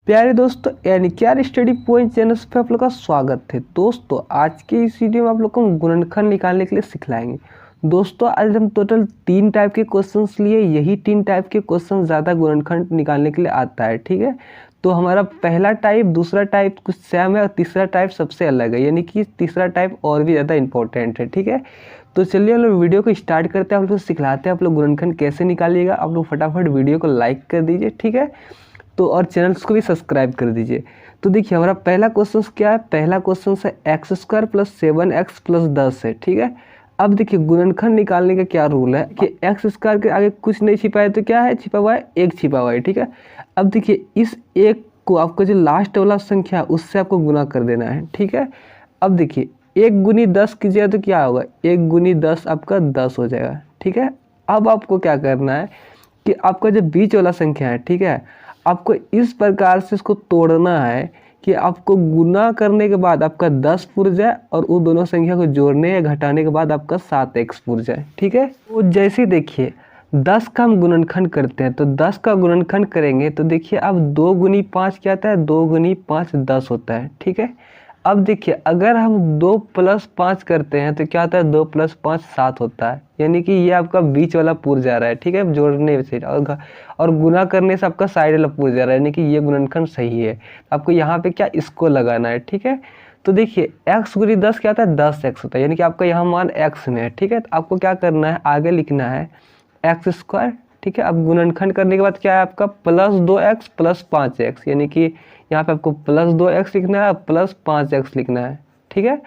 प्यारे दोस्तों यानी क्या स्टडी पॉइंट चैनल पे आप लोग का स्वागत है। दोस्तों आज के इस वीडियो में आप लोग को हम गुणनखंड निकालने के लिए सिखलाएंगे। दोस्तों आज हम टोटल 3 टाइप के क्वेश्चंस लिए, यही 3 टाइप के क्वेश्चन ज़्यादा गुणनखंड निकालने के लिए आता है, ठीक है। तो हमारा पहला टाइप, दूसरा टाइप कुछ सेम है और तीसरा टाइप सबसे अलग है, यानी कि तीसरा टाइप और भी ज़्यादा इंपॉर्टेंट है, ठीक है। तो चलिए हम लोग वीडियो को स्टार्ट करते हैं, आप लोग सिखलाते हैं आप लोग गुणनखंड कैसे निकालिएगा। आप लोग फटाफट वीडियो को लाइक कर दीजिए, ठीक है। तो और चैनल्स को भी सब्सक्राइब कर दीजिए। तो देखिए हमारा पहला क्वेश्चन क्या है, पहला क्वेश्चन है x square plus 7x plus 10 है, ठीक है। अब देखिए गुणनखंड निकालने का क्या रूल है कि एक्स स्क्वायर के आगे कुछ नहीं छिपा है तो क्या है, छिपा हुआ है, एक छिपा हुआ है, ठीक है। अब देखिए इस एक को आपका जो लास्ट वाला संख्या है उससे आपको गुना कर देना है, ठीक है। अब देखिए 1 गुनी 10 कीजिएगा तो क्या होगा, 1 गुनी 10 आपका 10 हो जाएगा, ठीक है। अब आपको क्या करना है कि आपका जो बीच वाला संख्या है, ठीक है, आपको इस प्रकार से इसको तोड़ना है कि आपको गुना करने के बाद आपका 10 पुर जाए और उन दोनों संख्या को जोड़ने या घटाने के बाद आपका 7x पुर जाए, ठीक है। तो जैसे देखिए 10 का हम गुणनखंड करते हैं, तो 10 का गुणनखंड करेंगे तो देखिए अब 2 गुनी 5 क्या आता है, 2 गुनी 5 10 होता है, ठीक है। अब देखिए अगर हम 2 प्लस 5 करते हैं तो क्या होता है, 2 प्लस 5 7 होता है, यानी कि ये आपका बीच वाला पूर जा रहा है, ठीक है, जोड़ने से और गुना करने से आपका साइड वाला पूर जा रहा है, यानी कि ये गुणनखंड सही है। आपको यहाँ पे क्या इसको लगाना है, ठीक है। तो देखिए x गुनी 10 क्या होता है, 10x होता है, यानी कि आपका यहाँ मान x में है, ठीक है। तो आपको क्या करना है, आगे लिखना है एक्स स्क्वायर, ठीक है। अब गुणनखंड करने के बाद क्या है आपका प्लस 2x प्लस 5x, यानी कि यहाँ पे आपको प्लस 2x लिखना है प्लस 5x लिखना है, ठीक है।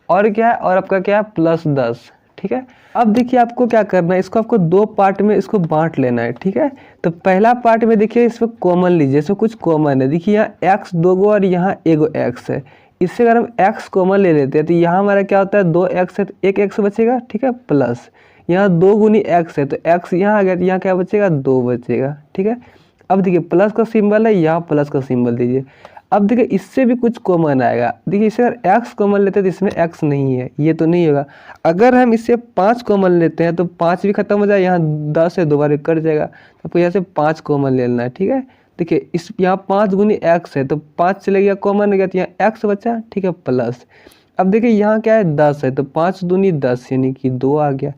और क्या है, और आपका क्या है प्लस 10, ठीक है। अब देखिए आपको क्या करना है, इसको आपको 2 पार्ट में इसको बांट लेना है, ठीक है। तो पहला पार्ट में देखिए इसमें कॉमन लीजिए, इसमें कुछ कॉमन है, देखिए यहाँ x 2 गो और यहाँ 1 x है। इससे अगर हम x कॉमन ले लेते हैं तो यहाँ हमारा क्या होता है, 2x है तो 1 x बचेगा, ठीक है, प्लस यहाँ 2 गुनी x है तो x यहाँ आ गया तो यहाँ क्या बचेगा, 2 बचेगा, ठीक है। अब देखिए प्लस का सिंबल है, यहाँ प्लस का सिंबल दीजिए। अब देखिए इससे भी कुछ कॉमन आएगा, देखिए इससे अगर x कॉमन लेते हैं तो इसमें x नहीं है, ये तो नहीं होगा। अगर हम इससे 5 कॉमन लेते हैं तो 5 भी खत्म हो जाए, यहाँ 10 है दोबारा कट जाएगा, तो आपको यहाँ से 5 कॉमन लेना है, ठीक है। देखिए इस यहाँ 5 गुनी x है तो 5 चले गया कॉमन हो गया तो यहाँ x बचा, ठीक है, प्लस। अब देखिए यहाँ क्या है 10 है तो 5 दूनी 10 यानी कि 2 आ गया।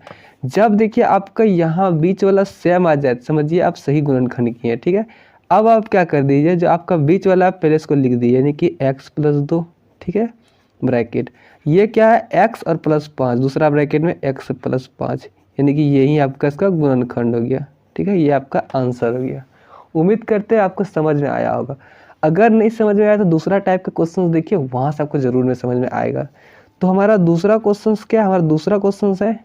जब देखिए आपका यहाँ बीच वाला सेम आ जाए समझिए आप सही गुणनखंड किए हैं, ठीक है। अब आप क्या कर दीजिए, जो आपका बीच वाला आप पहले इसको लिख दीजिए, यानी कि x प्लस 2, ठीक है, ब्रैकेट। ये क्या है x और प्लस 5, दूसरा ब्रैकेट में x प्लस 5, यानी कि यही आपका इसका गुणनखंड हो गया, ठीक है। ये आपका आंसर हो गया। उम्मीद करते हैं आपको समझ में आया होगा। अगर नहीं समझ में आया तो दूसरा टाइप का क्वेश्चन देखिए, वहाँ से आपको जरूर नहीं समझ में आएगा। तो हमारा दूसरा क्वेश्चन क्या है, हमारा दूसरा क्वेश्चन है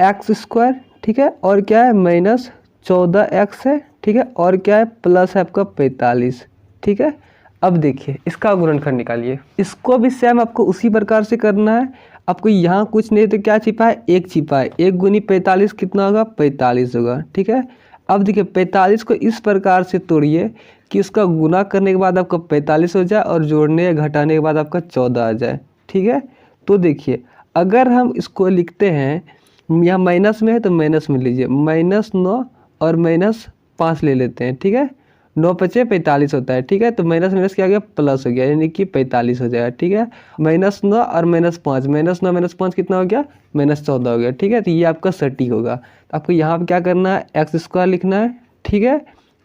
एक्स स्क्वायर, ठीक है, और क्या है माइनस 14x है, ठीक है, और क्या है प्लस है आपका 45, ठीक है। अब देखिए इसका गुणनखंड निकालिए, इसको भी सेम आपको उसी प्रकार से करना है। आपको यहाँ कुछ नहीं तो क्या छिपा है, एक छिपा है, 1 गुनी 45 कितना होगा, 45 होगा, ठीक है। अब देखिए 45 को इस प्रकार से तोड़िए कि उसका गुना करने के बाद आपका 45 हो जाए और जोड़ने या घटाने के बाद आपका 14 आ जाए, ठीक है। तो देखिए अगर हम इसको लिखते हैं, यहाँ माइनस में है तो माइनस में लीजिए, -9 और -5 ले लेते हैं, ठीक है। 9 पचे 45 होता है, ठीक है। तो माइनस माइनस क्या आ गया, प्लस हो गया, यानी कि 45 हो जाएगा, ठीक है। -9 और -5, -9 -5 कितना हो गया, -14 हो गया, ठीक है। तो ये आपका सटीक होगा। तो आपको यहाँ पे क्या करना है, एक्स स्क्वायर लिखना है, ठीक है,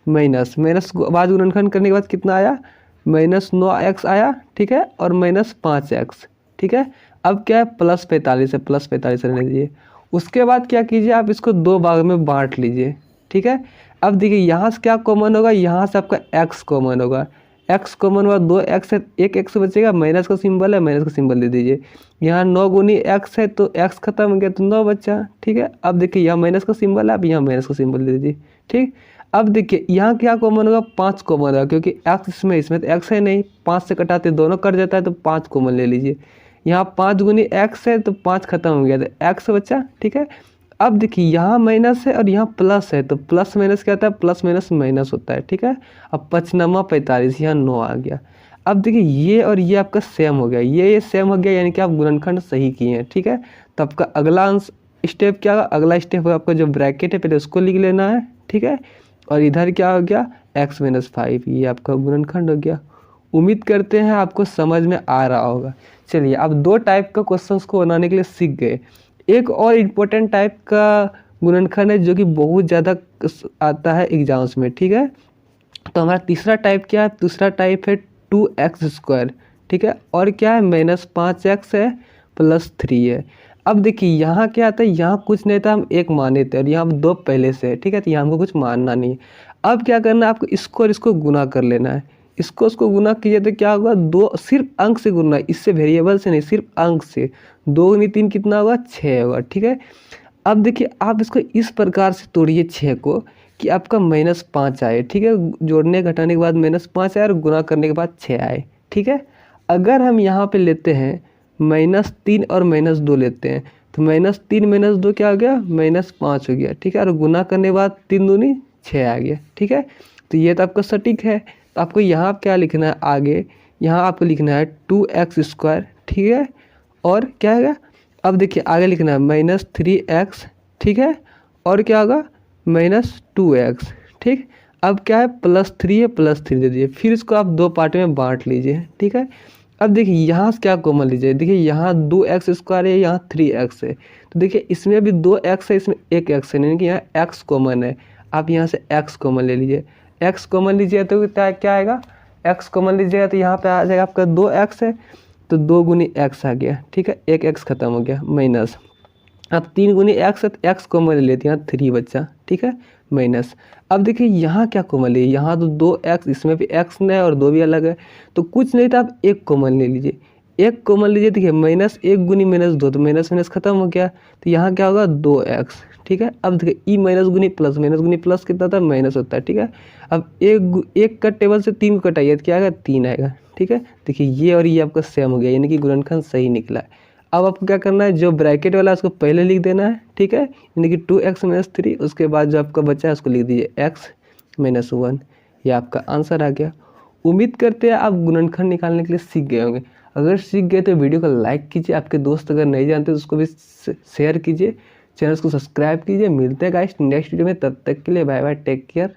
माइनस बाद गुणनखंड करने के बाद कितना आया, -9x आया, ठीक है, और -5x, ठीक है। अब क्या है प्लस 45 है, प्लस 45 रहने दीजिए। उसके बाद क्या कीजिए, आप इसको 2 भाग में बांट लीजिए, ठीक है। अब देखिए यहाँ से क्या कॉमन होगा, यहाँ से आपका x कॉमन होगा, x कॉमन हुआ 2x है, 1x बचेगा, माइनस का सिंबल है, माइनस का सिंबल दे दीजिए। यहाँ 9 गुनी x है तो x खत्म हो गया तो 9 बचा, ठीक है। अब देखिए यहाँ माइनस का सिंबल है, अब यहाँ माइनस का सिंबल दे दीजिए, ठीक। अब देखिए यहाँ क्या कॉमन होगा, 5 कॉमन होगा, क्योंकि x इसमें तो x है नहीं, 5 से कटाते दोनों कट जाता है तो 5 कॉमन ले लीजिए। यहाँ 5 गुनी x है तो 5 खत्म हो गया तो x बचा, ठीक है। अब देखिए यहाँ माइनस है और यहाँ प्लस है तो प्लस माइनस क्या होता है, प्लस माइनस माइनस होता है, ठीक है। अब 55 45, यहाँ 9 आ गया। अब देखिए ये और ये आपका सेम हो गया, ये सेम हो गया, यानी कि आप गुणनखंड सही किए हैं, ठीक है। तो आपका अगला स्टेप क्या होगा, अगला स्टेप होगा आपका जो ब्रैकेट है पहले उसको लिख लेना है, ठीक है। और इधर क्या हो गया, x - 5, ये आपका गुणनखंड हो गया। उम्मीद करते हैं आपको समझ में आ रहा होगा। चलिए अब 2 टाइप का क्वेश्चंस को बनाने के लिए सीख गए। एक और इम्पोर्टेंट टाइप का गुणनखंड है जो कि बहुत ज़्यादा आता है एग्जाम्स में, ठीक है। तो हमारा तीसरा टाइप क्या है? दूसरा टाइप है 2x², ठीक है। और क्या है? -5x है +3 है। अब देखिए यहाँ क्या आता है, यहाँ कुछ नहीं था, हम 1 माने थे और यहाँ 2 पहले से है, ठीक है। तो यहाँ हमको कुछ मानना नहीं है। अब क्या करना है आपको, इसको और इसको गुना कर लेना है। इसको उसको गुना कीजिए तो क्या होगा, 2 सिर्फ अंक से गुना है, इससे वेरिएबल से नहीं, सिर्फ अंक से। 2 गुनी 3 कितना होगा? 6 होगा, ठीक है। अब देखिए आप इसको इस प्रकार से तोड़िए 6 को कि आपका -5 आए, ठीक है। जोड़ने घटाने के बाद -5 आए और गुना करने के बाद 6 आए, ठीक है। अगर हम यहाँ पे लेते हैं -3 और -2 लेते हैं तो -3 -2 क्या हो गया? -5 हो गया, ठीक है। और गुना करने के बाद 3 दूनी 6 आ गया, ठीक है। तो ये तो आपका सटीक है। तो आपको यहाँ क्या लिखना है आगे, यहाँ आपको लिखना है 2x², ठीक है। और क्या है? अब देखिए आगे लिखना है -3x, ठीक है। और क्या होगा? -2x, ठीक। अब क्या है? +3 है, +3 दे दीजिए। फिर इसको आप 2 पार्ट में बांट लीजिए, ठीक है। अब देखिए यहाँ से क्या कॉमन लीजिए, देखिए यहाँ 2x² है, यहाँ 3x है। तो देखिए इसमें भी 2x है, इसमें 1x है, यानी कि यहाँ x कॉमन है। आप यहाँ से x कॉमन ले लीजिए। x कॉमन लीजिए तो क्या आएगा? x कॉमन लीजिएगा तो यहाँ पे आ जाएगा आपका 2x है, तो 2 गुनी x आ गया, ठीक है। 1 x खत्म हो गया, माइनस। अब 3 गुनी x है तो x कॉमन ले लेते हैं, यहाँ 3 बच्चा, ठीक है, माइनस। अब देखिए यहाँ क्या कॉमन लिए, यहाँ तो 2x, इसमें भी x नहीं है और 2 भी अलग है, तो कुछ नहीं था, आप 1 कॉमन ले लीजिए। 1 कॉमन लीजिए, देखिए -1 गुनी -2, तो माइनस माइनस खत्म हो गया, तो यहाँ क्या होगा? 2x, ठीक है। अब देखिए ई माइनस गुनी प्लस कितना था? माइनस होता है, ठीक है। अब एक का टेबल से 3 को कटाइए तो क्या आएगा? 3 आएगा, ठीक है। देखिए ये और ये आपका सेम हो गया, यानी कि गुणनखंड सही निकला है। अब आपको क्या करना है, जो ब्रैकेट वाला है उसको पहले लिख देना है, ठीक है, यानी कि 2x - 3। उसके बाद जो आपका बचा है उसको लिख दीजिए x - 1। ये आपका आंसर आ गया। उम्मीद करते हैं आप गुणनखंड निकालने के लिए सीख गए होंगे। अगर सीख गए तो वीडियो को लाइक कीजिए, आपके दोस्त अगर नहीं जानते तो उसको भी शेयर कीजिए, चैनल को सब्सक्राइब कीजिए। मिलते हैं गाइस नेक्स्ट वीडियो में, तब तक के लिए बाय बाय, टेक केयर।